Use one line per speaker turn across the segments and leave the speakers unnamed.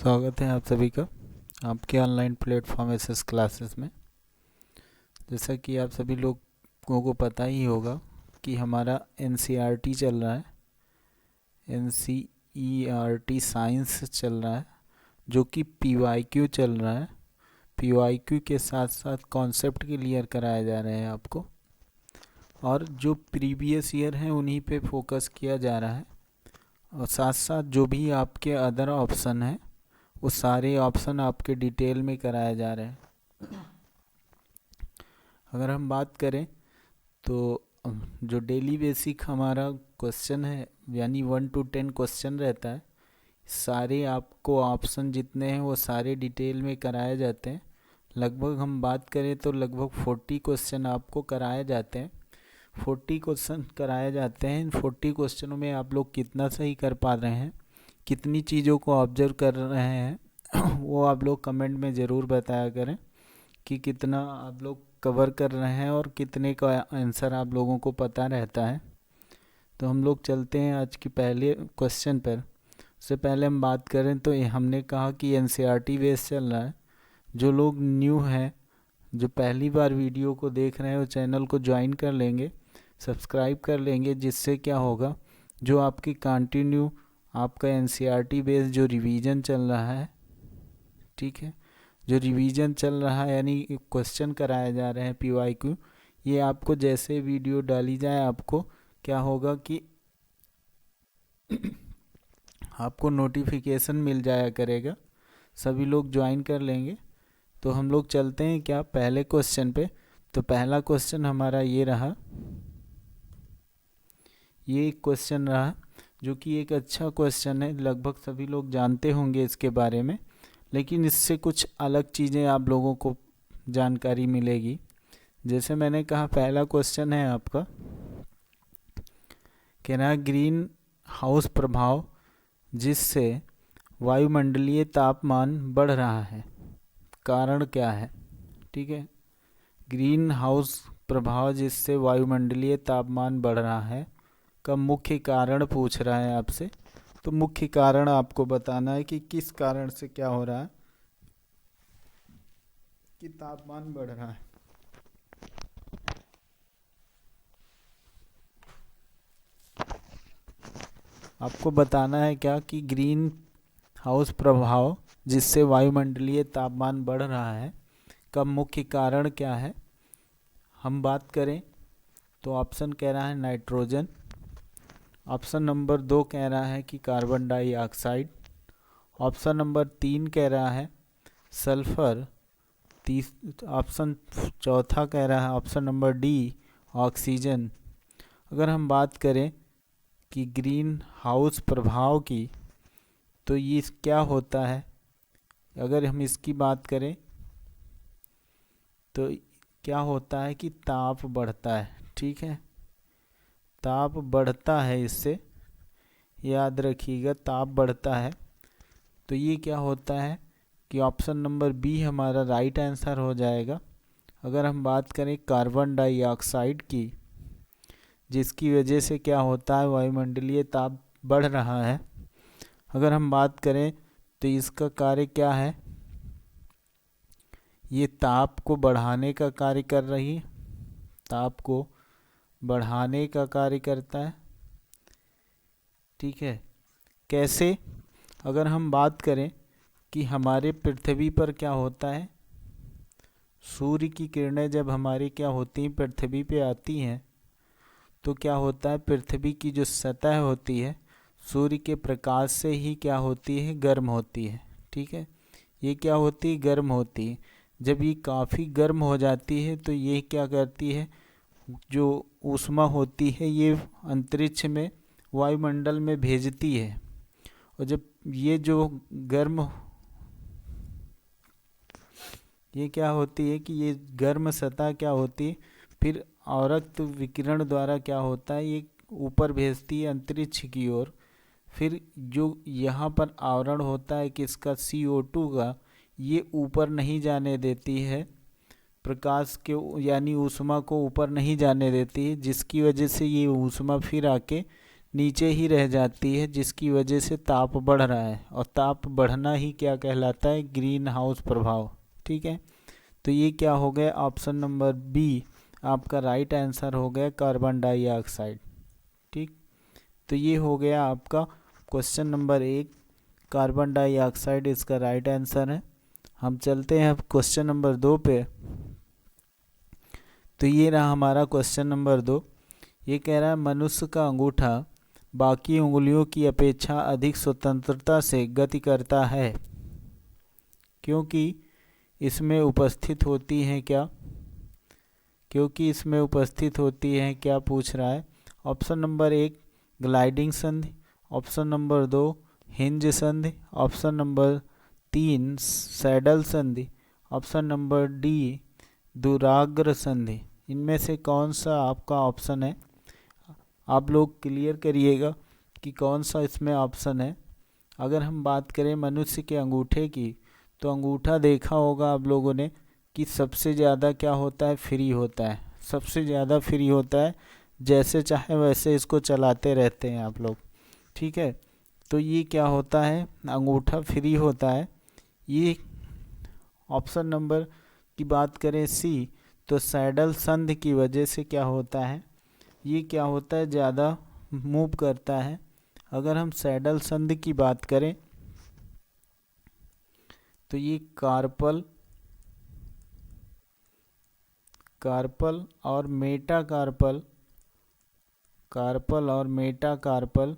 स्वागत है आप सभी का आपके ऑनलाइन प्लेटफॉर्म एसएस क्लासेस में। जैसा कि आप सभी लोगों को पता ही होगा कि हमारा एनसीईआरटी चल रहा है, एनसीईआरटी साइंस चल रहा है, जो कि पीवाईक्यू चल रहा है। पीवाईक्यू के साथ साथ कॉन्सेप्ट क्लियर कराए जा रहे हैं आपको, और जो प्रीवियस ईयर हैं उन्हीं पे फोकस किया जा रहा है। और साथ साथ जो भी आपके अदर ऑप्शन हैं वो सारे ऑप्शन आपके डिटेल में कराए जा रहे हैं। अगर हम बात करें तो जो डेली बेसिक हमारा क्वेश्चन है, यानी 1 to 10 क्वेश्चन रहता है, सारे आपको ऑप्शन जितने हैं वो सारे डिटेल में कराए जाते हैं। लगभग हम बात करें तो लगभग 40 क्वेश्चन आपको कराए जाते हैं। 40 क्वेश्चन कराए जाते हैं। इन 40 क्वेश्चनों में आप लोग कितना सही कर पा रहे हैं, कितनी चीज़ों को ऑब्जर्व कर रहे हैं वो आप लोग कमेंट में ज़रूर बताया करें कि कितना आप लोग कवर कर रहे हैं और कितने का आंसर आप लोगों को पता रहता है। तो हम लोग चलते हैं आज की पहले क्वेश्चन पर। उससे पहले हम बात करें तो हमने कहा कि एनसीईआरटी बेस चल रहा है। जो लोग न्यू हैं, जो पहली बार वीडियो को देख रहे हैं, वो चैनल को ज्वाइन कर लेंगे, सब्सक्राइब कर लेंगे, जिससे क्या होगा, जो आपकी कंटिन्यू आपका एनसीईआरटी बेस जो रिवीजन चल रहा है, ठीक है, जो रिवीजन चल रहा है यानी क्वेश्चन कराए जा रहे हैं पीवाईक्यू, ये आपको जैसे वीडियो डाली जाए आपको क्या होगा कि आपको नोटिफिकेशन मिल जाया करेगा। सभी लोग ज्वाइन कर लेंगे। तो हम लोग चलते हैं क्या पहले क्वेश्चन पे। तो पहला क्वेश्चन हमारा ये रहा, ये एक क्वेश्चन रहा जो कि एक अच्छा क्वेश्चन है। लगभग सभी लोग जानते होंगे इसके बारे में, लेकिन इससे कुछ अलग चीज़ें आप लोगों को जानकारी मिलेगी। जैसे मैंने कहा, पहला क्वेश्चन है आपका, कह रहा है ग्रीन हाउस प्रभाव जिससे वायुमंडलीय तापमान बढ़ रहा है, कारण क्या है। ठीक है, ग्रीन हाउस प्रभाव जिससे वायुमंडलीय तापमान बढ़ रहा है का मुख्य कारण पूछ रहा है आपसे। तो मुख्य कारण आपको बताना है कि किस कारण से क्या हो रहा है कि तापमान बढ़ रहा है। आपको बताना है क्या कि ग्रीन हाउस प्रभाव जिससे वायुमंडलीय तापमान बढ़ रहा है का मुख्य कारण क्या है। हम बात करें तो ऑप्शन कह रहा है नाइट्रोजन, ऑप्शन नंबर 2 कह रहा है कि कार्बन डाइऑक्साइड, ऑप्शन नंबर 3 कह रहा है सल्फर, ऑप्शन चौथा कह रहा है ऑप्शन नंबर डी ऑक्सीजन। अगर हम बात करें कि ग्रीन हाउस प्रभाव की, तो ये क्या होता है, अगर हम इसकी बात करें तो क्या होता है कि ताप बढ़ता है। ठीक है, ताप बढ़ता है, इससे याद रखिएगा ताप बढ़ता है। तो ये क्या होता है कि ऑप्शन नंबर बी हमारा राइट आंसर हो जाएगा। अगर हम बात करें कार्बन डाइऑक्साइड की, जिसकी वजह से क्या होता है, वायुमंडलीय ताप बढ़ रहा है, अगर हम बात करें तो इसका कार्य क्या है, ये ताप को बढ़ाने का कार्य कर रही है, ताप को बढ़ाने का कार्य करता है। ठीक है, कैसे, अगर हम बात करें कि हमारे पृथ्वी पर क्या होता है, सूर्य की किरणें जब हमारी क्या होती हैं, पृथ्वी पे आती हैं, तो क्या होता है, पृथ्वी की जो सतह होती है सूर्य के प्रकाश से ही क्या होती है, गर्म होती है। ठीक है, ये क्या होती है, गर्म होती है। जब ये काफ़ी गर्म हो जाती है तो ये क्या करती है, जो ऊष्मा होती है ये अंतरिक्ष में वायुमंडल में भेजती है। और जब ये जो गर्म, ये क्या होती है कि ये गर्म सतह क्या होती है, फिर आवर्त विकिरण द्वारा क्या होता है, ये ऊपर भेजती है अंतरिक्ष की ओर। फिर जो यहाँ पर आवरण होता है किसका, CO2 का, ये ऊपर नहीं जाने देती है, प्रकाश के यानी ऊष्मा को ऊपर नहीं जाने देती है, जिसकी वजह से ये ऊष्मा फिर आके नीचे ही रह जाती है, जिसकी वजह से ताप बढ़ रहा है, और ताप बढ़ना ही क्या कहलाता है, ग्रीन हाउस प्रभाव। ठीक है, तो ये क्या हो गया, ऑप्शन नंबर बी आपका राइट आंसर हो गया, कार्बन डाइऑक्साइड। ठीक, तो ये हो गया आपका क्वेश्चन नंबर 1, कार्बन डाइऑक्साइड इसका राइट आंसर है। हम चलते हैं अब क्वेश्चन नंबर 2 पे। तो ये रहा हमारा क्वेश्चन नंबर 2। ये कह रहा है मनुष्य का अंगूठा बाकी उंगलियों की अपेक्षा अधिक स्वतंत्रता से गति करता है, क्योंकि इसमें उपस्थित होती हैं क्या, क्योंकि इसमें उपस्थित होती हैं क्या, पूछ रहा है। ऑप्शन नंबर 1 ग्लाइडिंग संधि, ऑप्शन नंबर 2 हिंज संधि, ऑप्शन नंबर 3 सैडल संधि, ऑप्शन नंबर डी दुराग्र संधि। इनमें से कौन सा आपका ऑप्शन है, आप लोग क्लियर करिएगा कि कौन सा इसमें ऑप्शन है। अगर हम बात करें मनुष्य के अंगूठे की, तो अंगूठा देखा होगा आप लोगों ने कि सबसे ज़्यादा क्या होता है, फ्री होता है, सबसे ज़्यादा फ्री होता है, जैसे चाहे वैसे इसको चलाते रहते हैं आप लोग। ठीक है, तो ये क्या होता है, अंगूठा फ्री होता है। ये ऑप्शन नंबर की बात करें सी, तो सैडल संधि की वजह से क्या होता है, ये क्या होता है, ज़्यादा मूव करता है। अगर हम सैडल संधि की बात करें तो ये कार्पल और मेटाकार्पल, कार्पल और मेटाकार्पल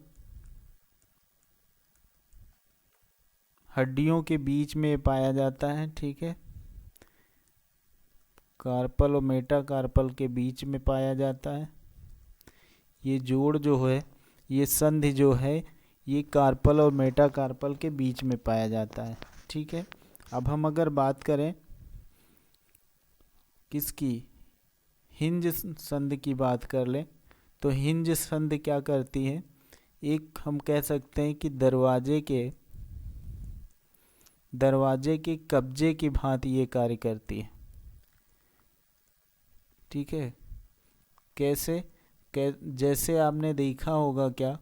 हड्डियों के बीच में पाया जाता है। ठीक है, कार्पल और मेटाकार्पल के बीच में पाया जाता है। ये जोड़ जो है, ये संधि जो है, ये कार्पल और मेटाकार्पल के बीच में पाया जाता है। ठीक है, अब हम अगर बात करें किसकी, हिंज संधि की बात कर लें, तो हिंज संधि क्या करती है, एक हम कह सकते हैं कि दरवाजे के कब्जे की भांति ये कार्य करती है। ठीक है, कैसे, जैसे आपने देखा होगा, क्या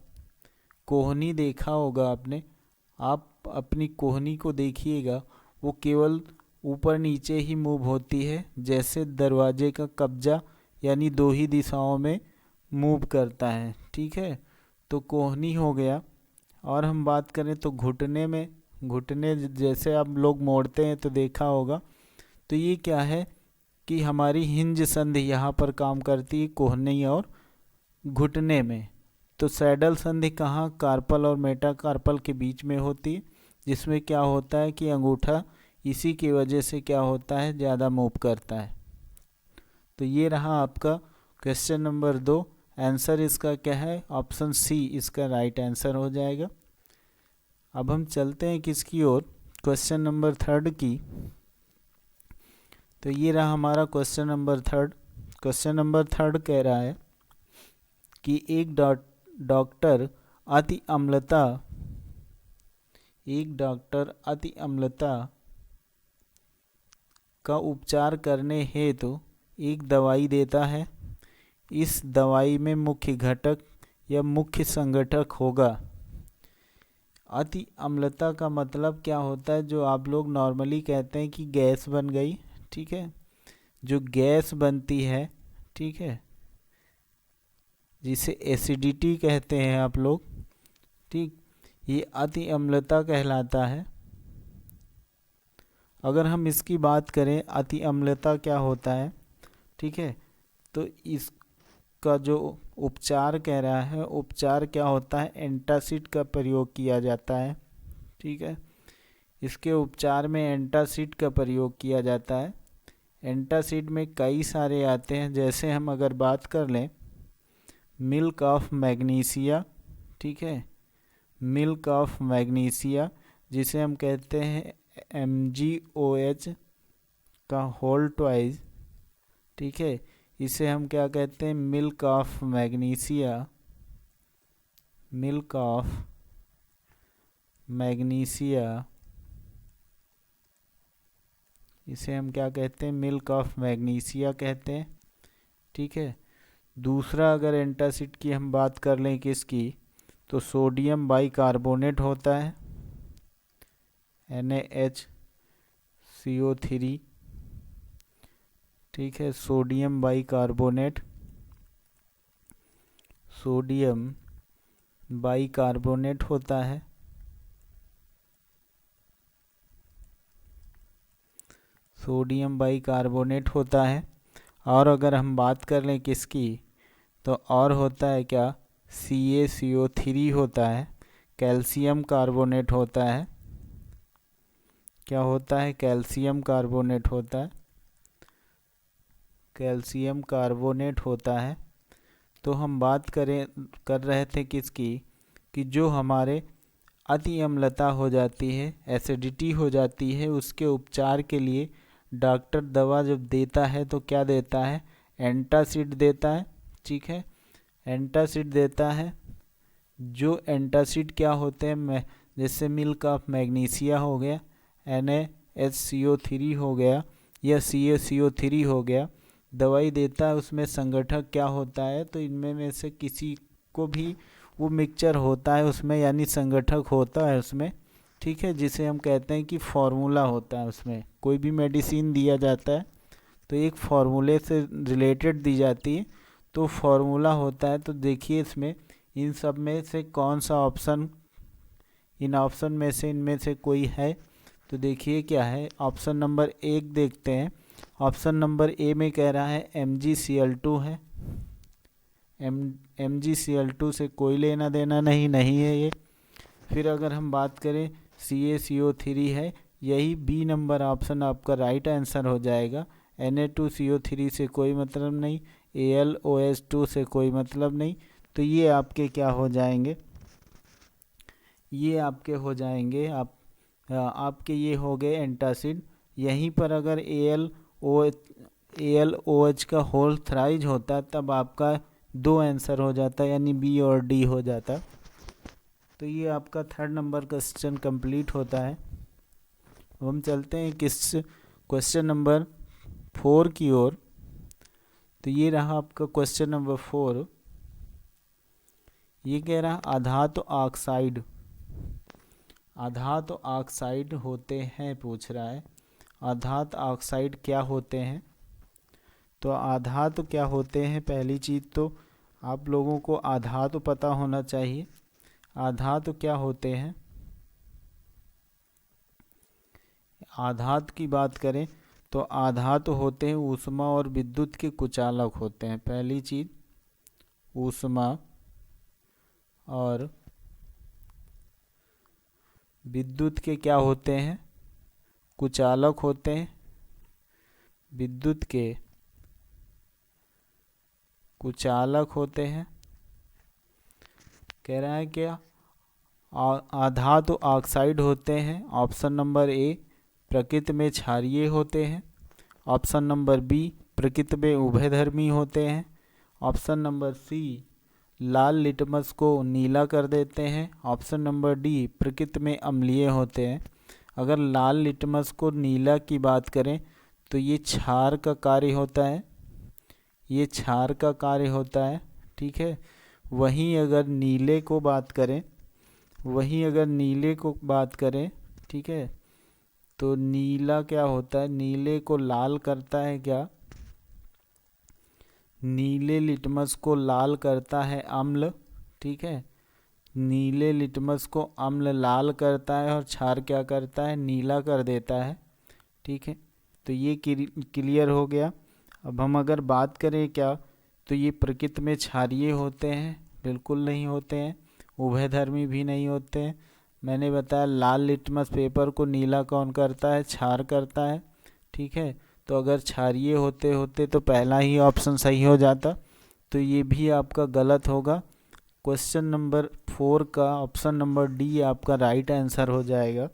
कोहनी देखा होगा आपने, आप अपनी कोहनी को देखिएगा, वो केवल ऊपर नीचे ही मूव होती है, जैसे दरवाजे का कब्जा यानी दो ही दिशाओं में मूव करता है। ठीक है, तो कोहनी हो गया। और हम बात करें तो घुटने जैसे आप लोग मोड़ते हैं तो देखा होगा, तो ये क्या है कि हमारी हिंज संधि यहाँ पर काम करती है कोहनी और घुटने में। तो सैडल संधि कहाँ, कार्पल और मेटाकार्पल के बीच में होती है, जिसमें क्या होता है कि अंगूठा इसी की वजह से क्या होता है, ज़्यादा मूव करता है। तो ये रहा आपका क्वेश्चन नंबर 2। आंसर इसका क्या है, ऑप्शन सी इसका राइट आंसर हो जाएगा। अब हम चलते हैं किसकी ओर, क्वेश्चन नंबर 3 की। तो ये रहा हमारा क्वेश्चन नंबर 3। क्वेश्चन नंबर 3 कह रहा है कि एक डॉक्टर अति अम्लता का उपचार करने हेतु एक दवाई देता है। इस दवाई में मुख्य घटक या मुख्य संगठक होगा। अति अम्लता का मतलब क्या होता है, जो आप लोग नॉर्मली कहते हैं कि गैस बन गई। ठीक है, जो गैस बनती है, ठीक है, जिसे एसिडिटी कहते हैं आप लोग। ठीक, ये अति अम्लता कहलाता है। अगर हम इसकी बात करें अति अम्लता क्या होता है, ठीक है, तो इसका जो उपचार कह रहा है, उपचार क्या होता है, एंटासिड का प्रयोग किया जाता है। ठीक है, इसके उपचार में एंटासिड का प्रयोग किया जाता है। एंटासिड में कई सारे आते हैं, जैसे हम अगर बात कर लें मिल्क ऑफ मैग्नीशिया। ठीक है, मिल्क ऑफ मैग्नीशिया, जिसे हम कहते हैं MgOH का होल ट्वाइस। ठीक है, इसे हम क्या कहते हैं, milk of magnesia, milk of magnesia, इसे हम क्या कहते हैं, मिल्क ऑफ मैग्नीशिया कहते हैं। ठीक है, दूसरा अगर एंटासिड की हम बात कर लें किसकी, तो सोडियम बाइकार्बोनेट होता है NaHCO3, ठीक है। सोडियम बाइकार्बोनेट, सोडियम बाइकार्बोनेट होता है। सोडियम बाइकार्बोनेट होता है। और अगर हम बात कर लें किसकी, तो और होता है क्या, CaCO3 होता है। कैल्शियम कार्बोनेट होता है। क्या होता है, कैल्शियम कार्बोनेट होता है। कैल्शियम कार्बोनेट होता है। तो हम बात कर रहे थे किसकी, कि जो हमारे अति अम्लता हो जाती है, एसिडिटी हो जाती है, उसके उपचार के लिए डॉक्टर दवा जब देता है तो क्या देता है, एंटासिड देता है, ठीक है। एंटासिड देता है। जो एंटासिड क्या होते हैं, जैसे मिल्क ऑफ मैग्नीशिया हो गया, NaHCO3 हो गया, या CaCO3 हो गया, दवाई देता है। उसमें संगठक क्या होता है, तो इनमें में से किसी को भी वो मिक्सचर होता है उसमें, यानी संगठक होता है उसमें, ठीक है, जिसे हम कहते हैं कि फॉर्मूला होता है। उसमें कोई भी मेडिसिन दिया जाता है तो एक फार्मूले से रिलेटेड दी जाती है, तो फार्मूला होता है। तो देखिए इसमें इन सब में से कौन सा ऑप्शन, इन ऑप्शन में से इनमें से कोई है, तो देखिए क्या है। ऑप्शन नंबर 1 देखते हैं। ऑप्शन नंबर ए में कह रहा है MgCl2 है। MgCl2 से कोई लेना देना नहीं है ये। फिर अगर हम बात करें CaCO3 है, यही बी नंबर ऑप्शन आपका राइट आंसर हो जाएगा। Na2CO3 से कोई मतलब नहीं, AlOH2 से कोई मतलब नहीं। तो ये आपके क्या हो जाएंगे, ये आपके हो जाएंगे आपके ये हो गए एंटासिड। यहीं पर अगर AlOH का होल थ्राइज होता तब आपका 2 आंसर हो जाता, यानी बी और डी हो जाता। तो ये आपका 3rd नंबर क्वेश्चन कंप्लीट होता है। अब हम चलते हैं किस क्वेश्चन नंबर 4 की ओर। तो ये रहा आपका क्वेश्चन नंबर 4। ये कह रहा आधातु ऑक्साइड, आधातु ऑक्साइड होते हैं, पूछ रहा है आधातु ऑक्साइड क्या होते हैं। तो आधातु क्या होते हैं, पहली चीज़ तो आप लोगों को आधातु पता होना चाहिए। आधातु क्या होते हैं, आधातु की बात करें तो आधातु होते हैं ऊष्मा और विद्युत के कुचालक होते हैं। पहली चीज ऊष्मा और विद्युत के क्या होते हैं, कुचालक होते हैं। विद्युत के कुचालक होते हैं। कह रहा है क्या, आधातु ऑक्साइड होते हैं। ऑप्शन नंबर ए प्रकृति में क्षारीय होते हैं। ऑप्शन नंबर बी प्रकृति में उभयधर्मी होते हैं। ऑप्शन नंबर सी लाल लिटमस को नीला कर देते हैं। ऑप्शन नंबर डी प्रकृति में अम्लीय होते हैं। अगर लाल लिटमस को नीला की बात करें तो ये क्षार का कार्य होता है, ये क्षार का कार्य होता है, ठीक है। वहीं अगर नीले को बात करें, वहीं अगर नीले को बात करें, ठीक है, तो नीला क्या होता है, नीले को लाल करता है क्या, नीले लिटमस को लाल करता है अम्ल, ठीक है। नीले लिटमस को अम्ल लाल करता है और क्षार क्या करता है, नीला कर देता है, ठीक है। तो ये क्लियर हो गया। अब हम अगर बात करें क्या, तो ये प्रकृति में क्षारीय होते हैं, बिल्कुल नहीं होते हैं। उभयधर्मी भी नहीं होते हैं। मैंने बताया लाल लिटमस पेपर को नीला कौन करता है, क्षार करता है, ठीक है। तो अगर क्षारीय होते होते तो पहला ही ऑप्शन सही हो जाता, तो ये भी आपका गलत होगा। क्वेश्चन नंबर 4 का ऑप्शन नंबर डी आपका राइट आंसर हो जाएगा।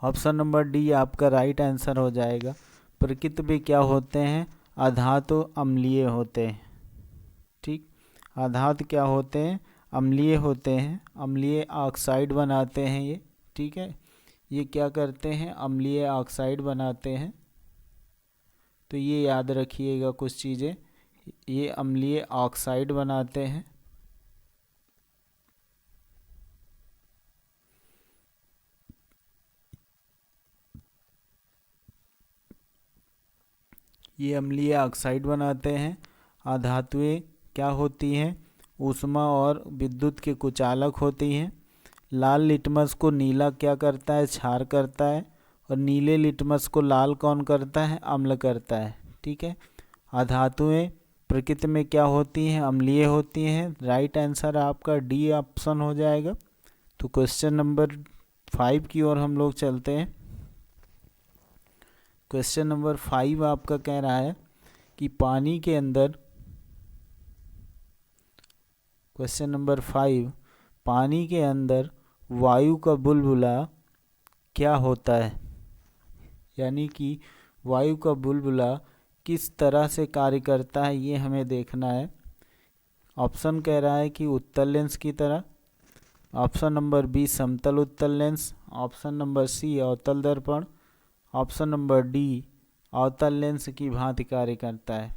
ऑप्शन नंबर डी आपका राइट आंसर हो जाएगा। प्रकृति में क्या होते हैं, आधातु अम्लीय होते हैं, ठीक। आधातु क्या होते हैं, अम्लीय होते हैं, अम्लीय ऑक्साइड बनाते हैं ये, ठीक है। ये क्या करते हैं, अम्लीय ऑक्साइड बनाते हैं। तो ये याद रखिएगा कुछ चीज़ें, ये अम्लीय ऑक्साइड बनाते हैं। ये अम्लीय ऑक्साइड बनाते हैं। अधातुएं क्या होती हैं? ऊष्मा और विद्युत के कुचालक होती हैं। लाल लिटमस को नीला क्या करता है? क्षार करता है। और नीले लिटमस को लाल कौन करता है? अम्ल करता है। ठीक है। अधातुएं प्रकृति में क्या होती हैं? अम्लीय होती हैं। राइट आंसर आपका डी ऑप्शन हो जाएगा। तो क्वेश्चन नंबर 5 की ओर हम लोग चलते हैं। क्वेश्चन नंबर 5 आपका कह रहा है कि पानी के अंदर, क्वेश्चन नंबर 5, पानी के अंदर वायु का बुलबुला क्या होता है? यानी कि वायु का बुलबुला किस तरह से कार्य करता है, ये हमें देखना है। ऑप्शन कह रहा है कि उत्तल लेंस की तरह, ऑप्शन नंबर बी समतल उत्तल लेंस, ऑप्शन नंबर सी अवतल दर्पण, ऑप्शन नंबर डी अवतल लेंस की भांति कार्य करता है।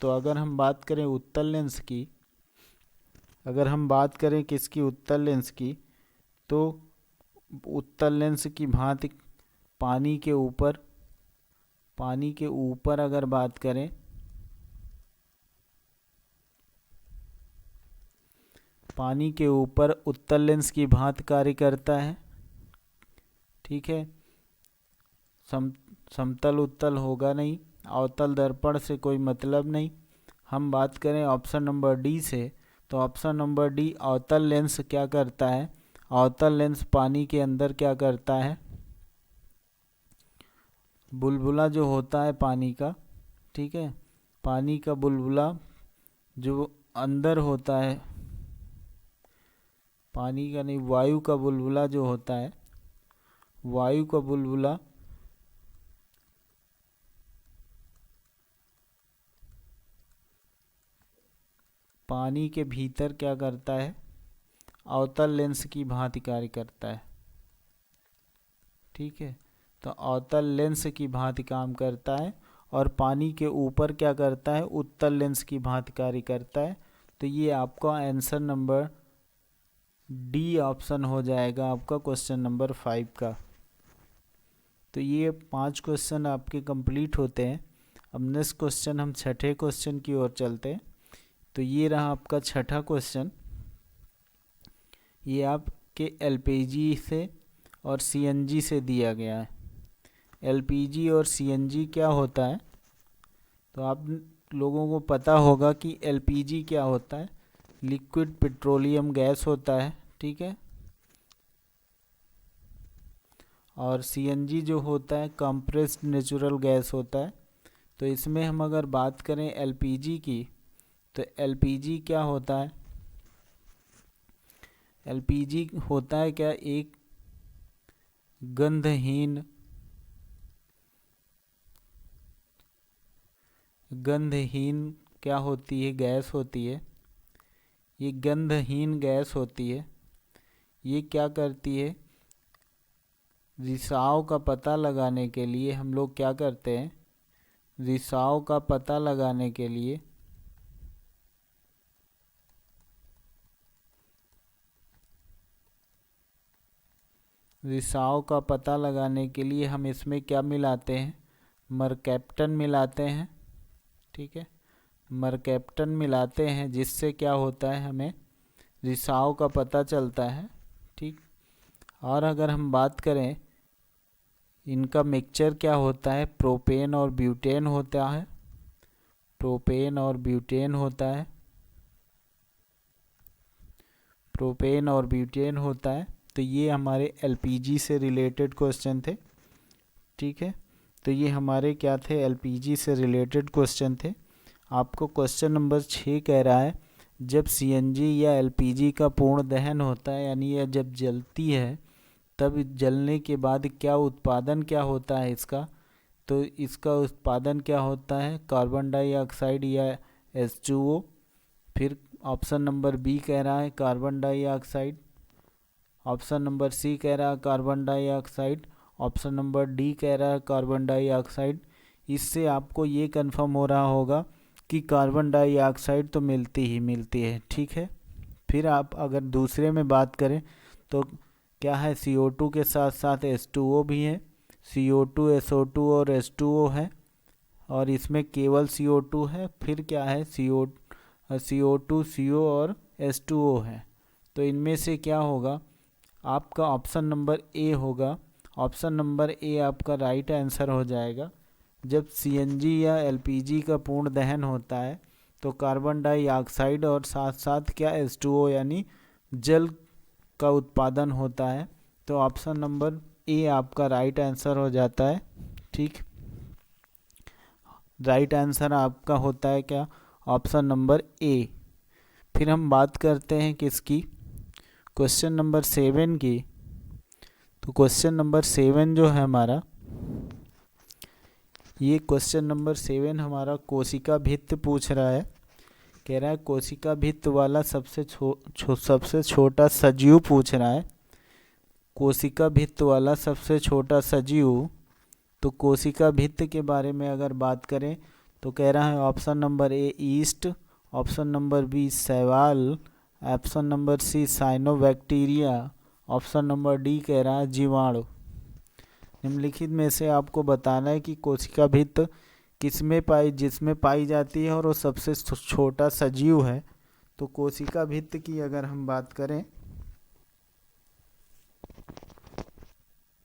तो अगर हम बात करें उत्तल लेंस की, अगर हम बात करें किसकी? उत्तल लेंस की, तो उत्तल लेंस की भांति पानी के ऊपर अगर बात करें, पानी के ऊपर उत्तल लेंस की भांति कार्य करता है। ठीक है। समतल उत्तल होगा नहीं, अवतल दर्पण से कोई मतलब नहीं। हम बात करें ऑप्शन नंबर डी से, तो ऑप्शन नंबर डी अवतल लेंस क्या करता है? अवतल लेंस पानी के अंदर क्या करता है? बुलबुला जो होता है पानी का, ठीक है, पानी का बुलबुला जो अंदर होता है, पानी का नहीं, वायु का बुलबुला जो होता है, वायु का बुलबुला पानी के भीतर क्या करता है? अवतल लेंस की भांति कार्य करता है। ठीक है। तो अवतल लेंस की भांति काम करता है और पानी के ऊपर क्या करता है? उत्तल लेंस की भांति कार्य करता है। तो ये आपका आंसर नंबर डी ऑप्शन हो जाएगा आपका क्वेश्चन नंबर 5 का। तो ये 5 क्वेश्चन आपके कंप्लीट होते हैं। अब नेक्स्ट क्वेश्चन, हम छठे क्वेश्चन की ओर चलते हैं। तो ये रहा आपका छठा क्वेश्चन। ये आपके एलपीजी से और सीएनजी से दिया गया है। एलपीजी और सीएनजी क्या होता है? तो आप लोगों को पता होगा कि एलपीजी क्या होता है। लिक्विड पेट्रोलियम गैस होता है। ठीक है। और सीएनजी जो होता है कंप्रेस्ड नेचुरल गैस होता है। तो इसमें हम अगर बात करें एलपीजी की, तो एलपीजी क्या होता है? एलपीजी होता है क्या? एक गंधहीन क्या होती है? गैस होती है। ये गंधहीन गैस होती है। ये क्या करती है? रिसाव का पता लगाने के लिए हम लोग क्या करते हैं? रिसाव का पता लगाने के लिए हम इसमें क्या मिलाते हैं? मरकैप्टन मिलाते हैं। ठीक है। मरकैप्टन मिलाते हैं, जिससे क्या होता है? हमें रिसाव का पता चलता है। ठीक। और अगर हम बात करें इनका मिक्सचर क्या होता है? प्रोपेन और ब्यूटेन होता है। प्रोपेन और ब्यूटेन होता है। प्रोपेन और ब्यूटेन होता है। तो ये हमारे एलपीजी से रिलेटेड क्वेश्चन थे। ठीक है। तो ये हमारे क्या थे? एलपीजी से रिलेटेड क्वेश्चन थे। आपको क्वेश्चन नंबर 6 कह रहा है, जब सीएनजी या एलपीजी का पूर्ण दहन होता है, यानी यह जब जलती है, तब जलने के बाद क्या उत्पादन क्या होता है इसका? तो इसका उत्पादन क्या होता है? कार्बन डाइऑक्साइड या H2O। फिर ऑप्शन नंबर बी कह रहा है carbon dioxide, option number C कह रहा है carbon dioxide, option number D कह रहा है कार्बन डाइऑक्साइड। इससे आपको ये कंफर्म हो रहा होगा कि कार्बन डाइऑक्साइड तो मिलती ही मिलती है। ठीक है। फिर आप अगर दूसरे में बात करें तो क्या है? CO2 के साथ साथ H2O भी है। CO2, SO2 और H2O है। और इसमें केवल CO2 है, फिर क्या है CO2 CO और H2O है। तो इनमें से क्या होगा, आपका ऑप्शन नंबर ए होगा। ऑप्शन नंबर ए आपका राइट आंसर हो जाएगा। जब CNG या LPG का पूर्ण दहन होता है तो कार्बन डाइऑक्साइड और साथ साथ क्या H2O यानी जल का उत्पादन होता है। तो ऑप्शन नंबर ए आपका राइट आंसर हो जाता है। ठीक, राइट आंसर आपका होता है क्या, ऑप्शन नंबर ए। फिर हम बात करते हैं किसकी, क्वेश्चन नंबर 7 की। तो क्वेश्चन नंबर 7 जो है हमारा, ये क्वेश्चन नंबर 7 हमारा कोशिका भित्त पूछ रहा है। कह रहा है कोशिका भित्त वाला सबसे छोटा सजीव पूछ रहा है। कोशिका भित्त वाला सबसे छोटा सजीव। तो कोशिका भित्त के बारे में अगर बात करें तो कह रहा है option number A yeast, option number B शैवाल, option number C cyanobacteria, option number D कह रहा है जीवाणु। निम्नलिखित में से आपको बताना है कि कोशिका भित्त जिसमें पाई जाती है और वो सबसे छोटा सजीव है। तो कोशिका भित्त की अगर हम बात करें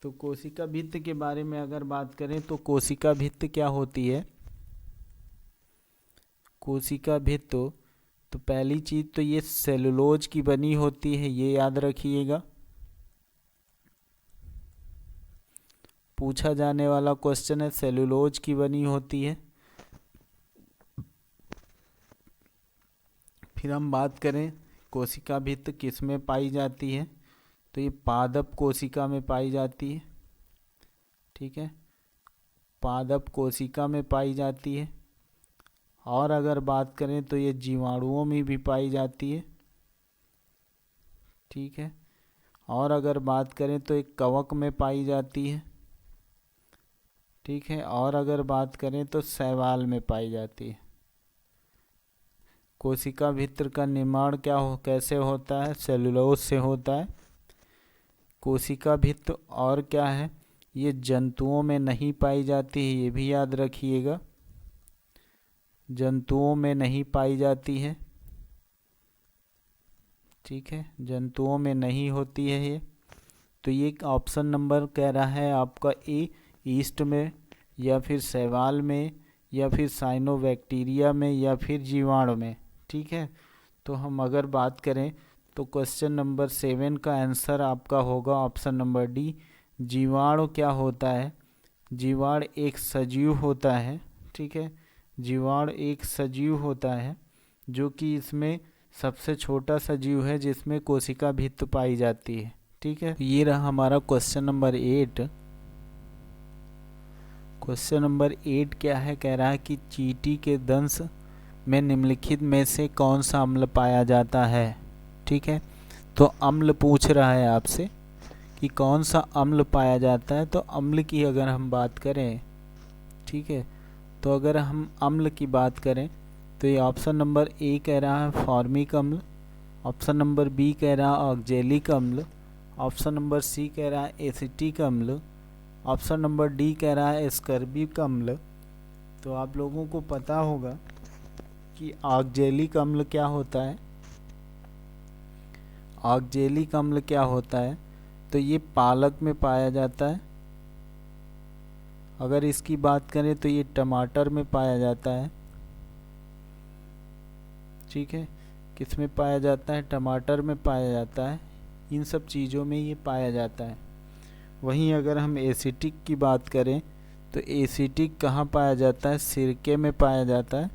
तो कोशिका भित्त के बारे में अगर बात करें तो कोशिका भित्त क्या होती है। कोशिका भित्त तो पहली चीज तो ये सेलुलोज की बनी होती है, ये याद रखिएगा। पूछा जाने वाला क्वेश्चन है, सेलुलोज की बनी होती है। फिर हम बात करें कोशिका भित्त किस में पाई जाती है, तो ये पादप कोशिका में पाई जाती है। ठीक है, पादप कोशिका में पाई जाती है। और अगर बात करें तो ये जीवाणुओं में भी पाई जाती है। ठीक है, और अगर बात करें तो एक कवक में पाई जाती है। ठीक है, और अगर बात करें तो शैवाल में पाई जाती है। कोशिका भित्त का निर्माण कैसे होता है, सेलुलोज से होता है। कोशिका भित्त और क्या है, ये जंतुओं में नहीं पाई जाती है, ये भी याद रखिएगा। जंतुओं में नहीं पाई जाती है। ठीक है, जंतुओं में नहीं होती है ये। तो ये ऑप्शन नंबर कह रहा है आपका ए ईस्ट में, या फिर शैवाल में, या फिर साइनोबैक्टीरिया में, या फिर जीवाणु में। ठीक है, तो हम अगर बात करें तो क्वेश्चन नंबर 7 का आंसर आपका होगा ऑप्शन नंबर डी। जीवाणु क्या होता है, जीवाणु एक सजीव होता है। ठीक है, जीवाणु एक सजीव होता है जो कि इसमें सबसे छोटा सजीव है जिसमें कोशिका भित्त पाई जाती है। ठीक है, ये रहा हमारा क्वेश्चन नंबर 8। क्वेश्चन नंबर 8 क्या है, कह रहा है कि चींटी के दंश में निम्नलिखित में से कौन सा अम्ल पाया जाता है। ठीक है, तो अम्ल पूछ रहा है आपसे कि कौन सा अम्ल पाया जाता है। तो अम्ल की अगर हम बात करें, ठीक है, तो अगर हम अम्ल की बात करें तो ये ऑप्शन नंबर ए कह रहा है फॉर्मिक अम्ल, ऑप्शन नंबर बी कह रहा है ऑक्जेलिक अम्ल, ऑप्शन नंबर सी कह रहा है एसिटिक अम्ल, ऑप्शन नंबर डी कह रहा है एस्कर्बिक अम्ल। तो आप लोगों को पता होगा कि ऑक्जेलिक अम्ल क्या होता है। ऑक्जेलिक अम्ल क्या होता है, तो ये पालक में पाया जाता है। अगर इसकी बात करें तो ये टमाटर में पाया जाता है। ठीक है, किस में पाया जाता है, टमाटर में पाया जाता है। इन सब चीज़ों में ये पाया जाता है। वहीं अगर हम एसिटिक की बात करें तो एसिटिक कहाँ पाया जाता है, सिरके में पाया जाता है।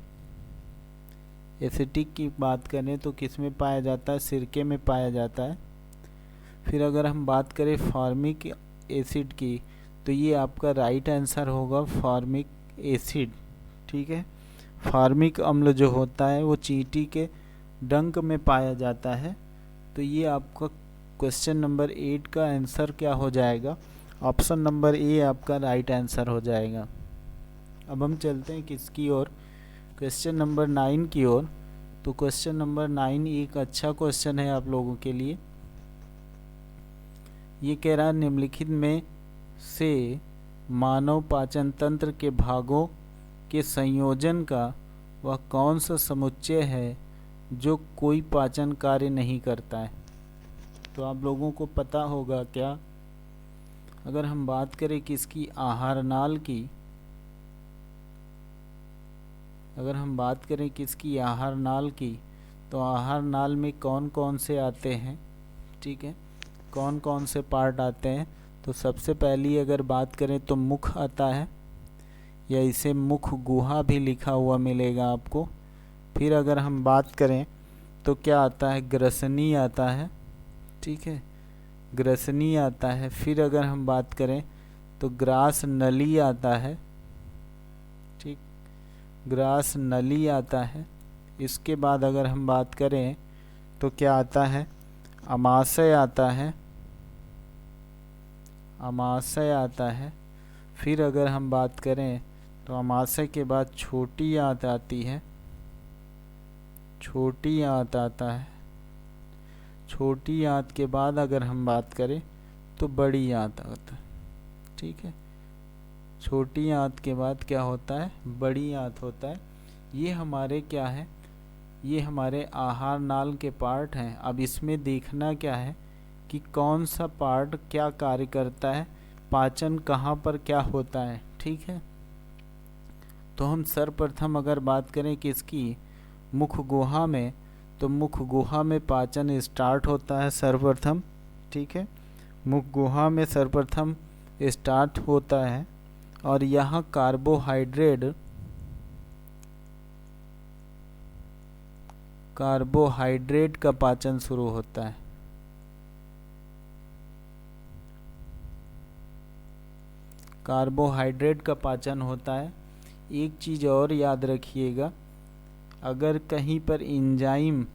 एसिटिक की बात करें तो किस में पाया जाता है, सिरके में पाया जाता है। फिर अगर हम बात करें फॉर्मिक एसिड की तो ये आपका राइट आंसर होगा फॉर्मिक एसिड। ठीक है, फॉर्मिक अम्ल जो होता है वो चींटी के डंक में पाया जाता है। तो ये आपका क्वेश्चन नंबर 8 का आंसर क्या हो जाएगा, ऑप्शन नंबर ए आपका राइट आंसर हो जाएगा। अब हम चलते हैं किसकी ओर, क्वेश्चन नंबर 9 की ओर। तो क्वेश्चन नंबर 9 एक अच्छा क्वेश्चन है आप लोगों के लिए। ये कह रहा है निम्नलिखित में से मानव पाचन तंत्र के भागों के संयोजन का वह कौन सा समुच्चय है जो कोई पाचन कार्य नहीं करता है? तो आप लोगों को पता होगा क्या, अगर हम बात करें किसकी, आहार नाल की, अगर हम बात करें किसकी, आहार नाल की, तो आहार नाल में कौन कौन से आते हैं? ठीक है, कौन कौन से पार्ट आते हैं? तो सबसे पहली अगर बात करें तो मुख आता है, या इसे मुख गुहा भी लिखा हुआ मिलेगा आपको। फिर अगर हम बात करें तो क्या आता है, ग्रसनी आता है। ठीक है, ग्रसनी आता है। फिर अगर हम बात करें तो ग्रास नली आता है। ठीक, ग्रास नली आता है। इसके बाद अगर हम बात करें तो क्या आता है, अमाशय आता है, अमाशय आता है। फिर अगर हम बात करें तो अमाशय के बाद छोटी आंत आती है, छोटी आंत आता है। छोटी आंत के बाद अगर हम बात करें तो बड़ी आंत आता है। ठीक है, छोटी आंत के बाद क्या होता है, बड़ी आंत होता है। ये हमारे क्या है, ये हमारे आहार नाल के पार्ट हैं। अब इसमें देखना क्या है कि कौन सा पार्ट क्या कार्य करता है, पाचन कहाँ पर क्या होता है। ठीक है, तो हम सर्वप्रथम अगर बात करें किसकी, मुख गुहा में, तो मुख गुहा में पाचन स्टार्ट होता है सर्वप्रथम। ठीक है, मुख गुहा में सर्वप्रथम स्टार्ट होता है और यहाँ कार्बोहाइड्रेट का पाचन शुरू होता है। कार्बोहाइड्रेट का पाचन होता है। एक चीज़ और याद रखिएगा, अगर कहीं पर एंजाइम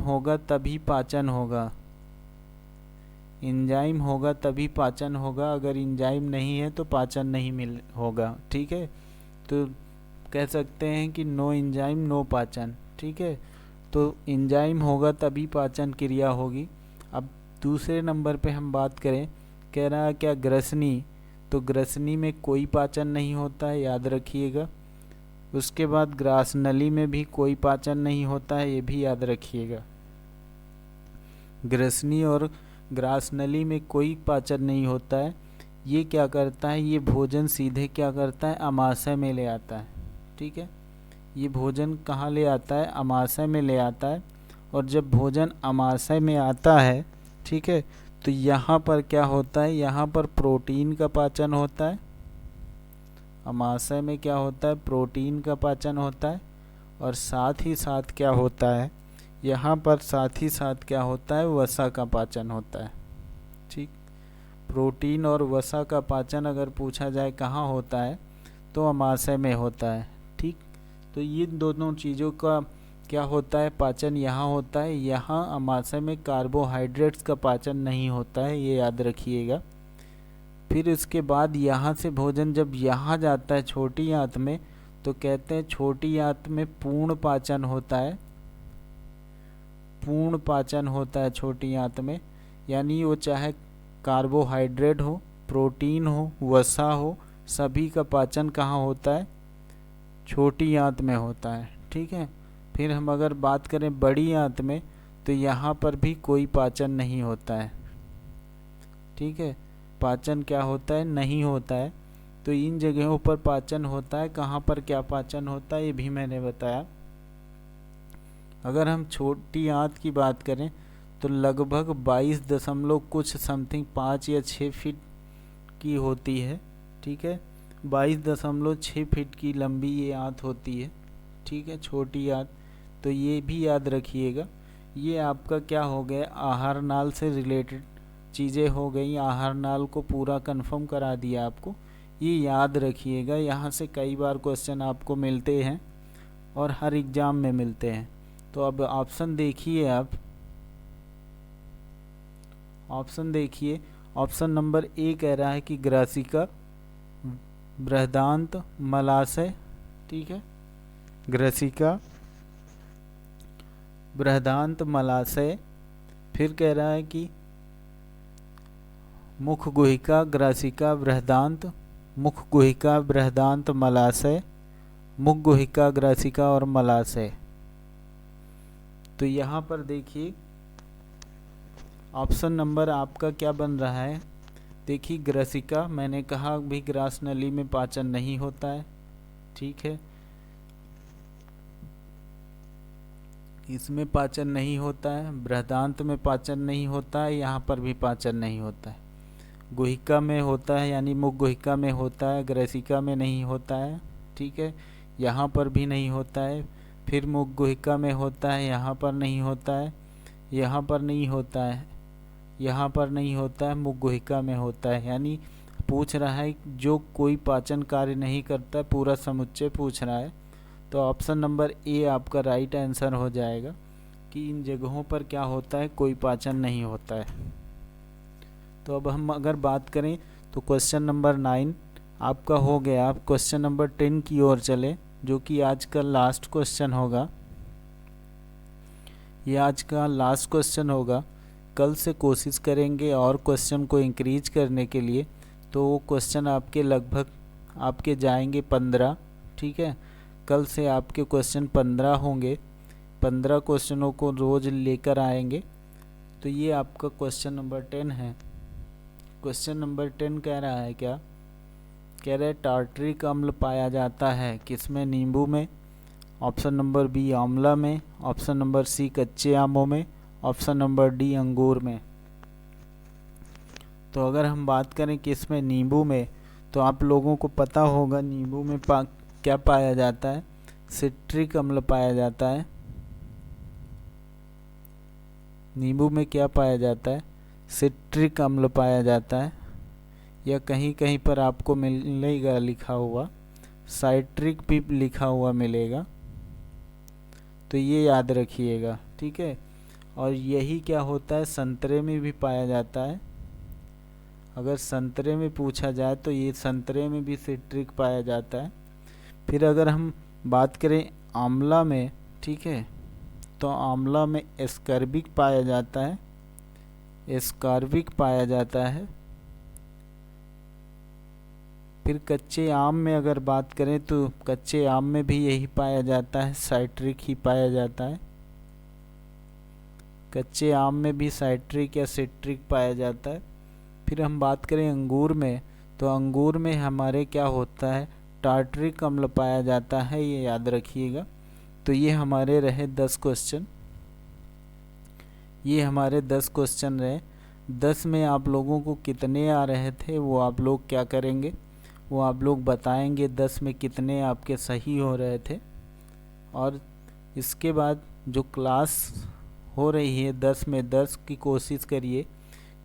होगा तभी पाचन होगा, एंजाइम होगा तभी पाचन होगा। अगर एंजाइम नहीं है तो पाचन नहीं होगा। ठीक है, तो कह सकते हैं कि नो एंजाइम नो पाचन। ठीक है, तो एंजाइम होगा तभी पाचन क्रिया होगी। अब दूसरे नंबर पे हम बात करें, कह रहा है क्या, ग्रसनी, तो ग्रसनी में कोई पाचन नहीं होता है, याद रखिएगा। उसके बाद ग्रास नली में भी कोई पाचन नहीं होता है, ये भी याद रखिएगा। ग्रसनी और ग्रास नली में कोई पाचन नहीं होता है। ये क्या करता है, ये भोजन सीधे क्या करता है, अमाशय में ले आता है। ठीक है, ये भोजन कहाँ ले आता है, अमाशय में ले आता है। और जब भोजन अमाशय में आता है, ठीक है, तो यहाँ पर क्या होता है, यहाँ पर प्रोटीन का पाचन होता है। अमाशय में क्या होता है, प्रोटीन का पाचन होता है। और साथ ही साथ क्या होता है, यहाँ पर साथ ही साथ क्या होता है, वसा का पाचन होता है। ठीक, प्रोटीन और वसा का पाचन अगर पूछा जाए कहाँ होता है, तो अमाशय में होता है। ठीक, तो ये दोनों चीज़ों का क्या होता है, पाचन यहाँ होता है। यहाँ अमाशय में कार्बोहाइड्रेट्स का पाचन नहीं होता है, ये याद रखिएगा। फिर इसके बाद यहाँ से भोजन जब यहाँ जाता है छोटी आंत में, तो कहते हैं छोटी आंत में पूर्ण पाचन होता है। पूर्ण पाचन होता है छोटी आंत में, यानी वो चाहे कार्बोहाइड्रेट हो, प्रोटीन हो, वसा हो, सभी का पाचन कहाँ होता है, छोटी आंत में होता है। ठीक है, फिर हम अगर बात करें बड़ी आंत में, तो यहाँ पर भी कोई पाचन नहीं होता है। ठीक है, पाचन क्या होता है, नहीं होता है। तो इन जगहों पर पाचन होता है, कहाँ पर क्या पाचन होता है ये भी मैंने बताया। अगर हम छोटी आंत की बात करें तो लगभग 22 दशमलव कुछ समथिंग 5 या 6 फीट की होती है। ठीक है, 22.6 फीट की लंबी ये आंत होती है। ठीक है, छोटी आंत। तो ये भी याद रखिएगा। ये आपका क्या हो गया, आहार नाल से रिलेटेड चीज़ें हो गई। आहार नाल को पूरा कंफर्म करा दिया आपको, ये याद रखिएगा। यहाँ से कई बार क्वेश्चन आपको मिलते हैं और हर एग्ज़ाम में मिलते हैं। तो अब ऑप्शन देखिए आप, ऑप्शन देखिए। ऑप्शन नंबर ए कह रहा है कि ग्रासिका, बृहदान्त, मलाशय। ठीक है, ग्रसिका, बृहदान्त, मलाशय। फिर कह रहा है कि मुख गुहिका ग्रासिका बृहदान्त, मुख गुहिका बृहदान्त मलाशय, मुख गुहिका ग्रासिका और मलाशय। तो यहाँ पर देखिए ऑप्शन नंबर आपका क्या बन रहा है। देखिए ग्रासिका, मैंने कहा भी ग्रास नली में पाचन नहीं होता है, ठीक है, इसमें पाचन नहीं होता है। बृहदान्त में पाचन नहीं होता है, यहाँ पर भी पाचन नहीं होता है। गुहिका में होता है यानी मुख गुहिका में होता है, ग्रासिका में नहीं होता है, ठीक है, यहाँ पर भी नहीं होता है। फिर मुख गुहिका में होता है, यहाँ पर नहीं होता है, यहाँ पर नहीं होता है, यहाँ पर नहीं होता है, मुख गुहिका में होता है। यानी पूछ रहा है जो कोई पाचन कार्य नहीं करता, पूरा समुच्चय पूछ रहा है। तो ऑप्शन नंबर ए आपका राइट आंसर हो जाएगा कि इन जगहों पर क्या होता है, कोई पाचन नहीं होता है। तो अब हम अगर बात करें तो क्वेश्चन नंबर 9 आपका हो गया। आप क्वेश्चन नंबर 10 की ओर चले, जो कि आज का लास्ट क्वेश्चन होगा। ये आज का लास्ट क्वेश्चन होगा। कल से कोशिश करेंगे और क्वेश्चन को इंक्रीज करने के लिए। तो वो क्वेश्चन आपके लगभग आपके जाएंगे 15, ठीक है। कल से आपके क्वेश्चन 15 होंगे, 15 क्वेश्चनों को रोज़ लेकर आएंगे। तो ये आपका क्वेश्चन नंबर 10 है। क्वेश्चन नंबर 10 कह रहा है क्या, कह रहा है टार्टरिक अम्ल पाया जाता है किसमें, नींबू में, ऑप्शन नंबर बी आंवला में, ऑप्शन नंबर सी कच्चे आमों में, ऑप्शन नंबर डी अंगूर में। तो अगर हम बात करें किसमें, नींबू में, तो आप लोगों को पता होगा नींबू में क्या पाया जाता है, सिट्रिक अम्ल पाया जाता है। नींबू में क्या पाया जाता है, सिट्रिक अम्ल पाया जाता है, या कहीं कहीं पर आपको मिलेगा लिखा हुआ साइट्रिक भी लिखा हुआ मिलेगा। तो ये याद रखिएगा, ठीक है। और यही क्या होता है, संतरे में भी पाया जाता है। अगर संतरे में पूछा जाए तो ये संतरे में भी सिट्रिक पाया जाता है। फिर अगर हम बात करें आंवला में, ठीक है, तो आंवला में एस्कॉर्बिक पाया जाता है, एस्कॉर्बिक पाया जाता है। फिर कच्चे आम में अगर बात करें तो कच्चे आम में भी यही पाया जाता है, साइट्रिक ही पाया जाता है। कच्चे आम में भी साइट्रिक या सिट्रिक पाया जाता है। फिर हम बात करें अंगूर में, तो अंगूर में हमारे क्या होता है, टार्टरिक अम्ल पाया जाता है, ये याद रखिएगा। तो ये हमारे रहे 10 क्वेश्चन, ये हमारे 10 क्वेश्चन रहे। 10 में आप लोगों को कितने आ रहे थे वो आप लोग क्या करेंगे, वो आप लोग बताएंगे 10 में कितने आपके सही हो रहे थे। और इसके बाद जो क्लास हो रही है 10 में 10 की कोशिश करिए,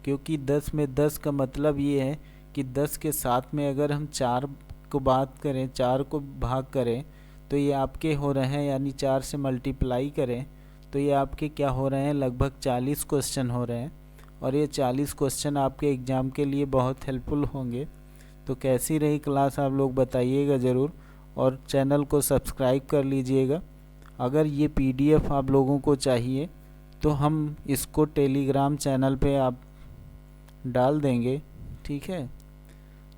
क्योंकि 10 में 10 का मतलब ये है कि 10 के साथ में अगर हम 4 को बात करें, 4 को भाग करें तो ये आपके हो रहे हैं, यानी 4 से मल्टीप्लाई करें तो ये आपके क्या हो रहे हैं, लगभग 40 क्वेश्चन हो रहे हैं। और ये 40 क्वेश्चन आपके एग्ज़ाम के लिए बहुत हेल्पफुल होंगे। तो कैसी रही क्लास आप लोग बताइएगा ज़रूर, और चैनल को सब्सक्राइब कर लीजिएगा। अगर ये PDF आप लोगों को चाहिए तो हम इसको टेलीग्राम चैनल पे आप डाल देंगे, ठीक है।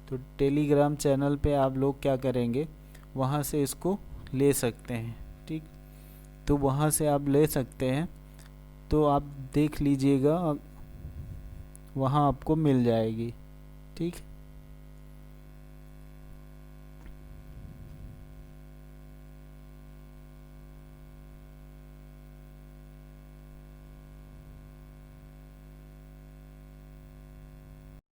तो टेलीग्राम चैनल पे आप लोग क्या करेंगे, वहाँ से इसको ले सकते हैं, ठीक। तो वहाँ से आप ले सकते हैं, तो आप देख लीजिएगा, वहाँ आपको मिल जाएगी, ठीक।